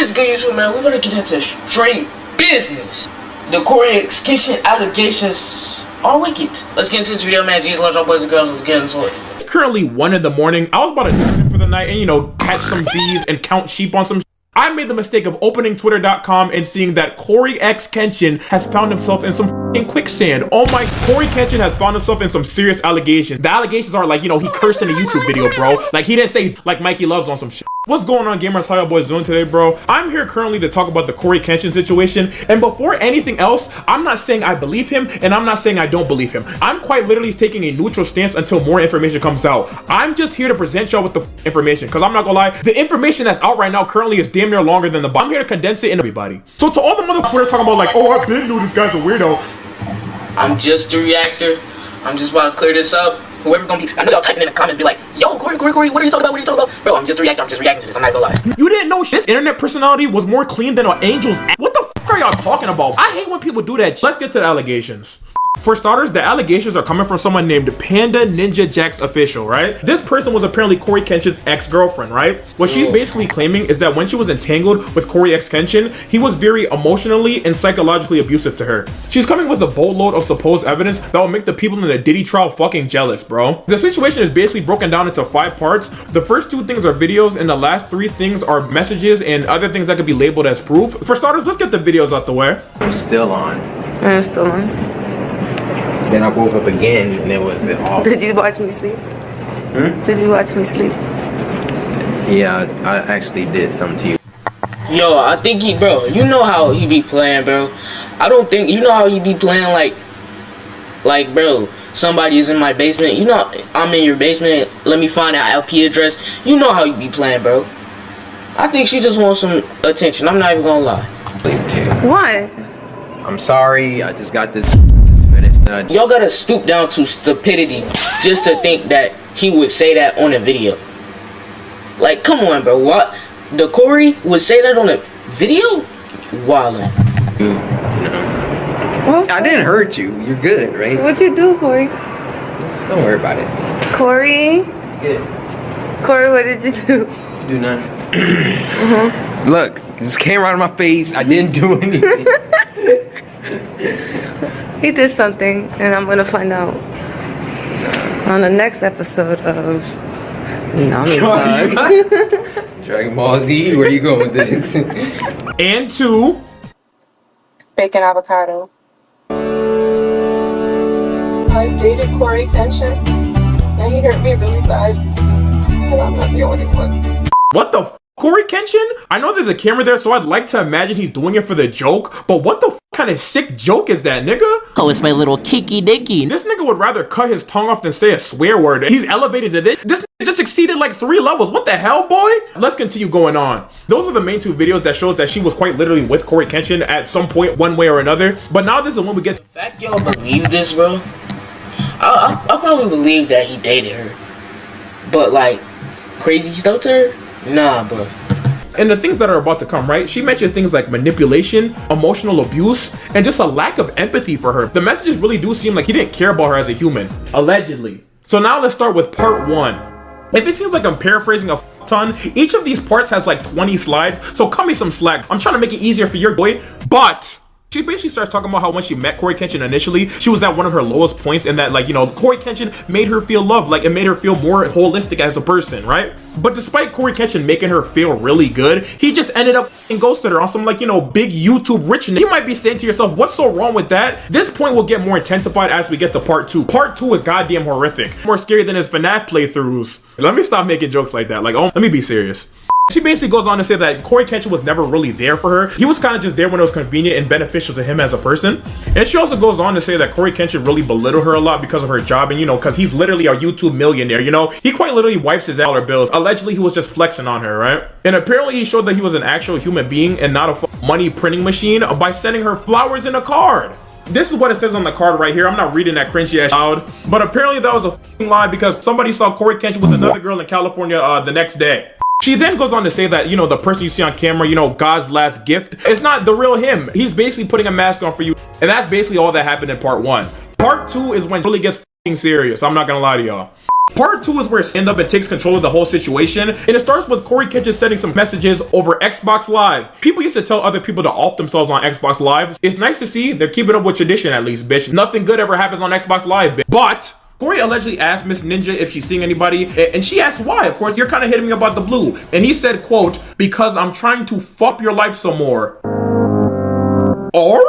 It's good, YouTube, man. We better get into straight business. The Coryxkenshin allegations are wicked. Let's get into this video, man. Jesus loves our boys and girls. Let's get into it. It's currently 1 in the morning. I was about to do it for the night and, catch some Z's and count sheep on some. I made the mistake of opening twitter.com and seeing that Coryxkenshin has found himself in some f***ing quicksand. Oh my, Coryxkenshin has found himself in some serious allegations. The allegations are like, he cursed in a YouTube video, bro. Like, he didn't say, like, Mikey Loves on some shit. What's going on, gamers? How y'all boys doing today, bro? I'm here currently to talk about the Coryxkenshin situation. And before anything else, I'm not saying I believe him, and I'm not saying I don't believe him. I'm quite literally taking a neutral stance until more information comes out. I'm just here to present y'all with the information, because I'm not gonna lie, the information that's out right now currently is damn near longer than the I'm here to condense it in everybody. So to all the mother Twitter talking about like, oh, I've been knew this guy's a weirdo. I'm just a reactor. I'm just about to clear this up. Whoever gonna be, I know y'all typing in the comments, be like, yo, Corey, what are you talking about? What are you talking about? Bro, I'm just a reactor. I'm just reacting to this. I'm not gonna lie. You didn't know this internet personality was more clean than an angel's. What the f are y'all talking about? I hate when people do that. Let's get to the allegations. For starters, the allegations are coming from someone named Panda Ninja Jax Official, right? This person was apparently Coryxkenshin's ex-girlfriend, right? What she's basically claiming is that when she was entangled with Coryxkenshin, he was very emotionally and psychologically abusive to her. She's coming with a boatload of supposed evidence that will make the people in the Diddy trial fucking jealous, bro. The situation is basically broken down into 5 parts. The first 2 things are videos, and the last 3 things are messages and other things that could be labeled as proof. For starters, let's get the videos out the way. I'm still on. I'm still on. Then I woke up again and it was off. Did you watch me sleep? Did you watch me sleep? Yeah, I actually did something to you. Yo, I think bro, you know how he be playing, bro. I don't think, you know how he be playing like, bro, somebody is in my basement. You know, I'm in your basement. Let me find out IP address. You know how you be playing, bro. I think she just wants some attention. I'm not even gonna lie. What? I'm sorry. I just got this. Y'all gotta stoop down to stupidity just to think that he would say that on a video. Like, come on, bro. What? The Corey would say that on a video? Wildin'. I didn't hurt you. You're good, right? What'd you do, Corey? Just don't worry about it. Corey? Good. Corey, what did you do? Do nothing. Look, this came right in my face. I didn't do anything. He did something, and I'm gonna find out on the next episode of Dragon Ball Z. Where you going with this? And 2. Bacon avocado. I dated Coryxkenshin, and he hurt me really bad, and I'm not the only one. What the f? Coryxkenshin? I know there's a camera there, so I'd like to imagine he's doing it for the joke, but what the f kind of sick joke is that, nigga? Oh, it's my little tiki dicky. This nigga would rather cut his tongue off than say a swear word. He's elevated to this. This nigga just exceeded like 3 levels. What the hell, boy? Let's continue going on. Those are the main 2 videos that shows that she was quite literally with Coryxkenshin at some point, one way or another. But now this is when we get. The fact y'all believe this, bro, I probably believe that he dated her. But like, crazy stuff to her? Nah, bro. And the things that are about to come, right? She mentioned things like manipulation, emotional abuse, and just a lack of empathy for her. The messages really do seem like he didn't care about her as a human, allegedly. So now let's start with part 1. If it seems like I'm paraphrasing a ton, each of these parts has like 20 slides, so cut me some slack. I'm trying to make it easier for your boy, but she basically starts talking about how when she met Coryxkenshin initially, she was at one of her lowest points, and that, like, Coryxkenshin made her feel loved, like it made her feel more holistic as a person, right? But despite Coryxkenshin making her feel really good, he just ended up and ghosted her on some, like, big YouTube rich nigga. You might be saying to yourself, what's so wrong with that? This point will get more intensified as we get to part 2. Part 2 is goddamn horrific. More scary than his FNAF playthroughs. Let me stop making jokes like that. Like, oh, let me be serious. She basically goes on to say that Coryxkenshin was never really there for her. He was kind of just there when it was convenient and beneficial to him as a person. And she also goes on to say that Coryxkenshin really belittled her a lot because of her job, and because he's literally a YouTube millionaire, he quite literally wipes his dollar bills. Allegedly, he was just flexing on her, right? And apparently he showed that he was an actual human being and not a money printing machine by sending her flowers in a card. This is what it says on the card right here. I'm not reading that cringy ass loud, but apparently that was a f***ing lie because somebody saw Coryxkenshin with another girl in California the next day. She then goes on to say that, the person you see on camera, God's last gift, is not the real him. He's basically putting a mask on for you. And that's basically all that happened in part 1. Part 2 is when it really gets f***ing serious. I'm not gonna lie to y'all. Part 2 is where it stand up and takes control of the whole situation, and it starts with Coryxkenshin sending some messages over Xbox Live. People used to tell other people to off themselves on Xbox Live. It's nice to see they're keeping up with tradition at least, bitch. Nothing good ever happens on Xbox Live, bitch. But Cory allegedly asked Miss Ninja if she's seeing anybody, and she asked why. Of course, you're kind of hitting me about the blue. And he said, quote, because I'm trying to fuck your life some more. Or?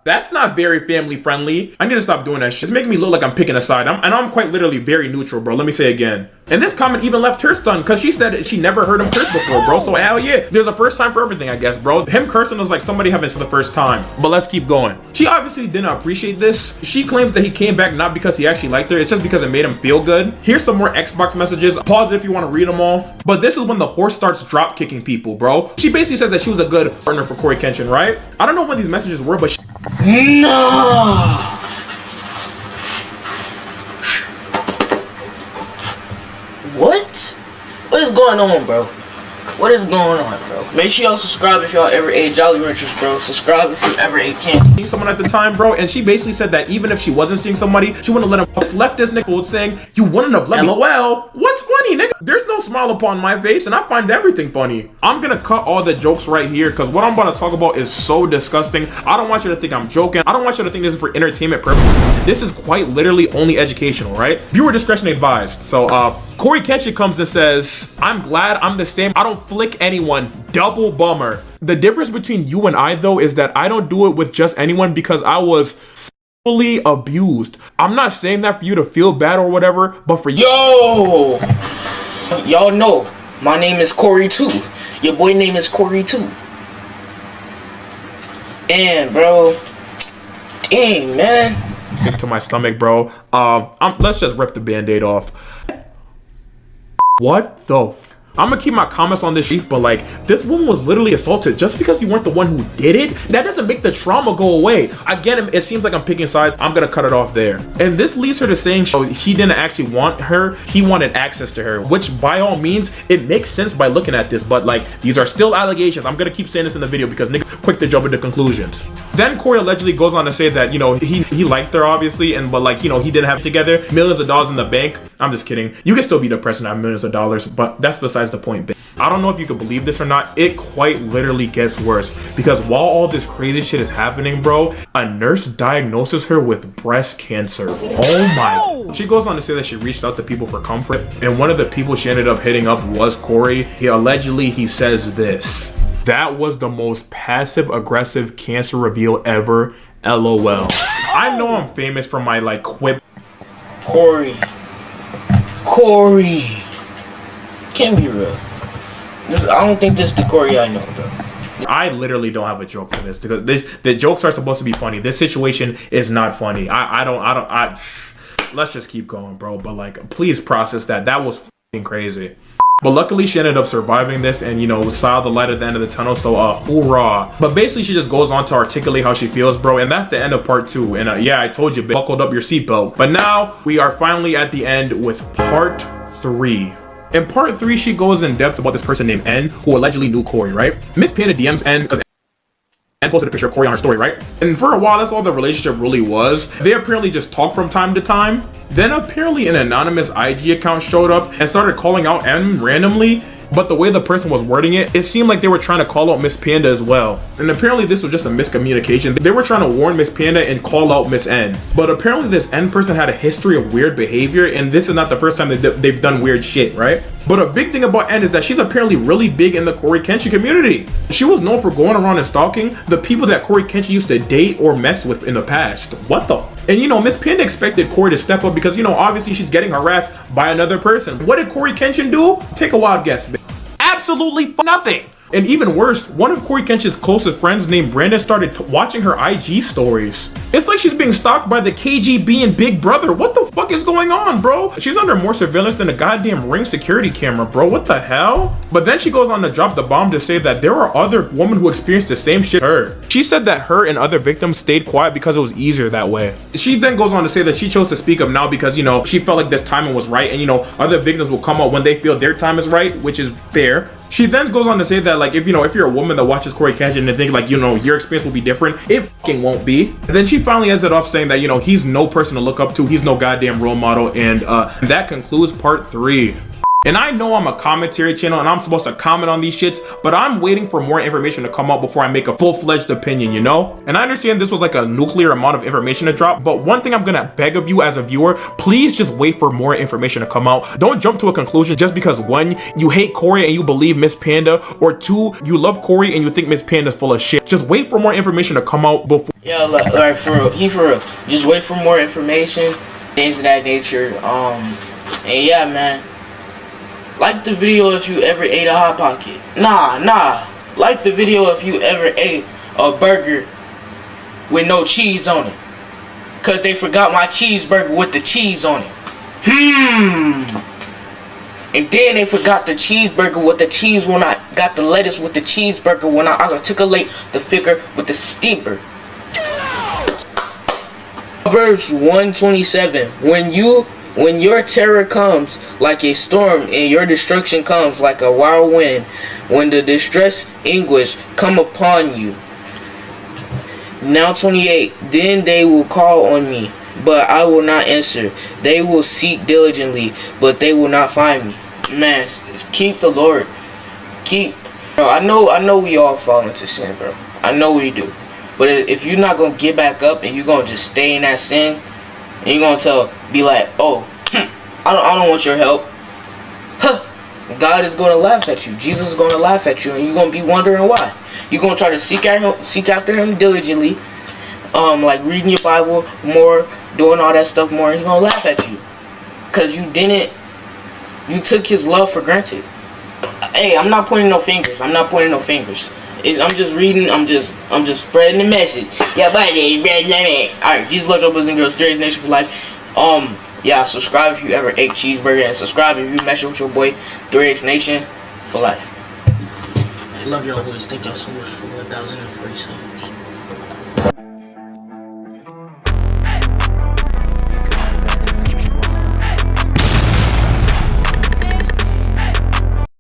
That's not very family friendly. I need to stop doing that shit. It's making me look like I'm picking a side. I'm quite literally very neutral, bro. Let me say again. And this comment even left her stunned because she said she never heard him curse before, bro. So hell yeah, there's a first time for everything, I guess, bro. Him cursing was like somebody having the first time. But let's keep going. She obviously didn't appreciate this. She claims that he came back not because he actually liked her. It's just because it made him feel good. Here's some more Xbox messages. Pause it if you want to read them all. But this is when the horse starts drop kicking people, bro. She basically says that she was a good partner for Coryxkenshin, right? I don't know when these messages were, but No. What? What is going on, bro? What is going on, bro? Make sure y'all subscribe if y'all ever ate Jolly Ranchers, bro. Subscribe if you ever ate candy. Seeing someone at the time, bro, and she basically said that even if she wasn't seeing somebody, she wouldn't let him. Just left this nigga saying, you wouldn't have let me. LOL. What's funny, nigga? There's no smile upon my face, and I find everything funny. I'm gonna cut all the jokes right here, because what I'm about to talk about is so disgusting. I don't want you to think I'm joking. I don't want you to think this is for entertainment purposes. This is quite literally only educational, right? Viewer discretion advised. So, Coryxkenshin comes and says, I'm glad I'm the same. I don't flick anyone. Double bummer. The difference between you and I, though, is that I don't do it with just anyone because I was sexually abused. I'm not saying that for you to feel bad or whatever, but for you. Yo! Y'all know, my name is Cory too. Your boy name is Cory too. And, bro. Dang, man. Sick to my stomach, bro. Let's just rip the band-aid off. What the I'm gonna keep my comments on this sheet, but like, this woman was literally assaulted. Just because you weren't the one who did it, that doesn't make the trauma go away. Again, it seems like I'm picking sides. I'm gonna cut it off there. And this leads her to saying he didn't actually want her, he wanted access to her, which by all means, it makes sense by looking at this, but like, these are still allegations. I'm gonna keep saying this in the video because niggas quick to jump into conclusions. Then Cory allegedly goes on to say that, you know, he liked her obviously, but like, you know, he didn't have it together, millions of dollars in the bank. I'm just kidding. You can still be depressed and have millions of dollars, but that's besides the point. I don't know if you can believe this or not. It quite literally gets worse because while all this crazy shit is happening, bro, a nurse diagnoses her with breast cancer. Oh my. She goes on to say that she reached out to people for comfort, and one of the people she ended up hitting up was Cory. He says this: that was the most passive aggressive cancer reveal ever. LOL. I know I'm famous for my like quip. Cory. Can't be real. I don't think this is the Cory I know, bro. I literally don't have a joke for this because the jokes are supposed to be funny. This situation is not funny. Let's just keep going, bro. But like, please process that. That was fucking crazy. But luckily she ended up surviving this and, you know, saw the light at the end of the tunnel, so hoorah. But basically she just goes on to articulate how she feels, bro, and that's the end of part 2. And yeah, I told you, buckled up your seatbelt. But now we are finally at the end with part 3. In part 3, she goes in depth about this person named N, who allegedly knew Cory, right? Miss Panda DMs N because N posted a picture of Cory on her story, right? And for a while, that's all the relationship really was. They apparently just talked from time to time. Then apparently an anonymous IG account showed up and started calling out N randomly. But the way the person was wording it, it seemed like they were trying to call out Miss Panda as well. And apparently this was just a miscommunication. They were trying to warn Miss Panda and call out Miss N. But apparently this N person had a history of weird behavior, and this is not the first time they've done weird shit, right? But a big thing about N is that she's apparently really big in the Coryxkenshin community. She was known for going around and stalking the people that Coryxkenshin used to date or mess with in the past. What the And you know, Miss Panda expected Cory to step up because, you know, obviously she's getting harassed by another person. What did Coryxkenshin do? Take a wild guess, bitch. Absolutely nothing. And even worse, one of Coryxkenshin's closest friends named Brandon started watching her IG stories. It's like she's being stalked by the KGB and Big Brother. What the fuck is going on, bro? She's under more surveillance than a goddamn Ring security camera, bro. What the hell? But then she goes on to drop the bomb to say that there are other women who experienced the same shit as her. She said that her and other victims stayed quiet because it was easier that way. She then goes on to say that she chose to speak up now because, you know, she felt like this timing was right, and, you know, other victims will come out when they feel their time is right, which is fair. She then goes on to say that, like, if you're a woman that watches Coryxkenshin and think, like, your experience will be different, it fucking won't be. And then she finally ends it off saying that, he's no person to look up to, he's no goddamn role model, and that concludes part 3. And I know I'm a commentary channel and I'm supposed to comment on these shits, but I'm waiting for more information to come out before I make a full-fledged opinion, And I understand this was like a nuclear amount of information to drop, but one thing I'm gonna beg of you as a viewer, please just wait for more information to come out. Don't jump to a conclusion just because 1, you hate Cory and you believe Miss Panda, or 2, you love Cory and you think Miss Panda's full of shit. Just wait for more information to come out before. Yeah, like for real. Just wait for more information, things of that nature. And yeah, man. Like the video if you ever ate a Hot Pocket. Nah. Like the video if you ever ate a burger with no cheese on it. Cause they forgot my cheeseburger with the cheese on it. And then they forgot the cheeseburger with the cheese when I got the lettuce with the cheeseburger when I articulate the figure with the steeper. Verse 127. When your terror comes like a storm and your destruction comes like a wild wind, when the distress anguish come upon you. Now 28. Then they will call on me, but I will not answer. They will seek diligently, but they will not find me. Man, keep the Lord. Bro, I know we all fall into sin, bro. I know we do. But if you're not gonna get back up and you're gonna just stay in that sin, and you're gonna be like, oh, I don't want your help. God is gonna laugh at you. Jesus is gonna laugh at you, and you're gonna be wondering why. You're gonna try to seek after him diligently, like reading your Bible more, doing all that stuff more, and he's gonna laugh at you. Cause you took his love for granted. Hey, I'm not pointing no fingers. I'm just reading. I'm just spreading the message. Yeah, buddy. Alright, Jesus loves your boys and girls. Scariest nation for life. Yeah, subscribe if you ever ate cheeseburger, and subscribe if you mess with your boy 3X Nation for life. Love y'all boys. Thank y'all so much for 1,040 subs.